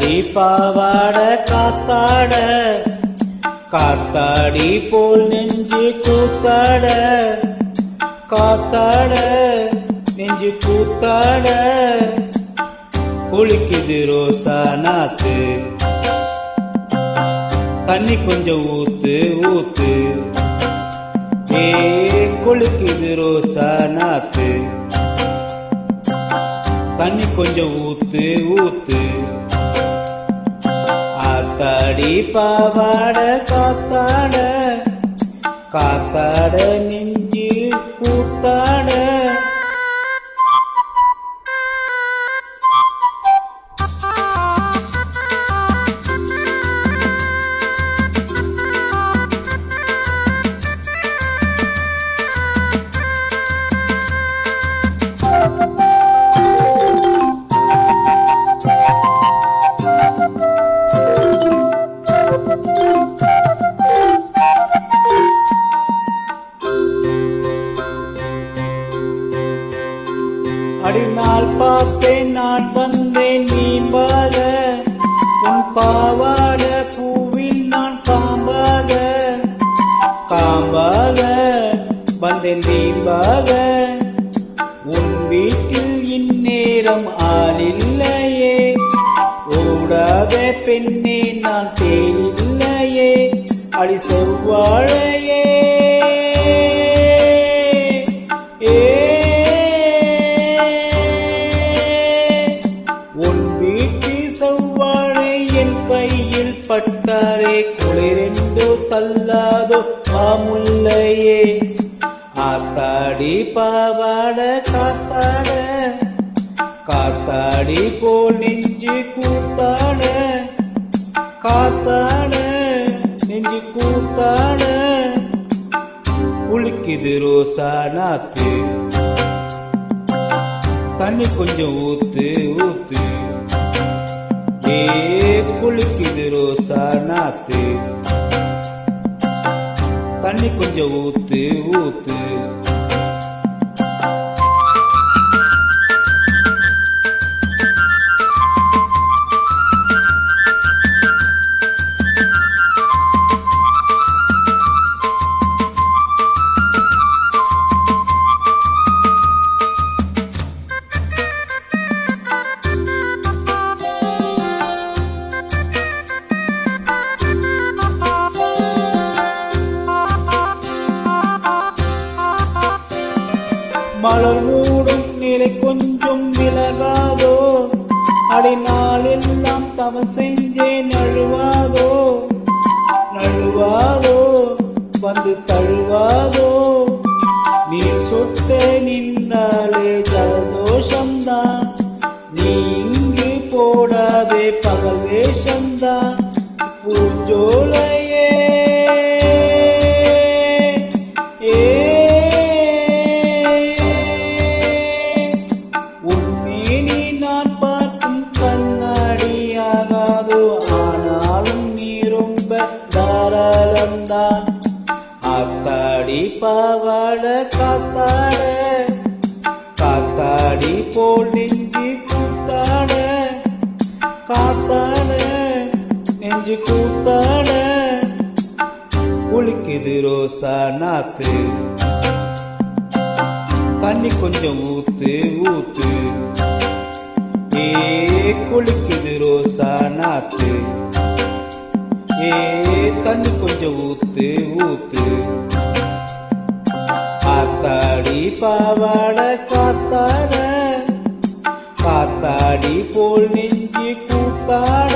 காத்தாடி பாவாட காத்தாட காத்தாடி போல் நெஞ்சு கூத்தாட காத்தாட நெஞ்சு கூத்தாட குளிக்குது ரோசா நாத்து தண்ணி கொஞ்சம் ஊத்து ஊத்து ஏ குளிக்குது ரோசா நாத்து தண்ணி கொஞ்சம் ஊத்து ஊத்து ஆத்தாடி பாவாட காத்தாட காத்தாட நெஞ்சு கூத்தாட அடிநாள் பார்த்தேன் நான் வந்தேன் நீம்பாக உன் பாவாட பூவில் நான் காம்பாக காம்பாக வந்தேன் நீம்பாக உன் வீட்டில் இந்நேரம் ஆளில்லையே ஓடாத பெண்ணே நான் தேனில்லையே அடி செவ்வாழையே கையில் பட்டாரே குளிரெண்டோ தள்ளாதோ மாமுல்லையே ஆத்தாடி பாவாட காத்தாட காத்தாடி போல் நெஞ்சு கூத்தாட காத்தாட நெஞ்சு கூத்தாட குளிக்குது ரோசா நாத்து தண்ணி கொஞ்சம் ஊத்து ஊத்து குளிக்குது ரோசா நாத்து தண்ணி கொஞ்சம் ஊத்து ஊத்து மலர் மூடும் நிலை கொஞ்சம் விலகாதோ அடிநாளெல்லாம் தவ செஞ்சே நழுவாதோ நழுவாதோ வந்து தழுவாதோ நீ சொட்ட நின்றாலே ஜலதோஷம்தான் நீ இங்கு போடாதே பகல் வேஷம்தான் பூஞ்சோலையே ஆத்தாடி பாவாட காத்தாட காத்தாடி போல் நெஞ்சு கூத்தாட காத்தாட நெஞ்சு கூத்தாட குளிக்குது ரோசா நாத்து தண்ணி கொஞ்சம் ஊத்து ஊத்து ஏ குளிக்குது ரோசா நாத்து தண்ணி கொஞ்சம் ஊத்து ஊத்து ஆத்தாடி பாவாட காத்தாட காத்தாடி போல் நெஞ்சு கூத்தாட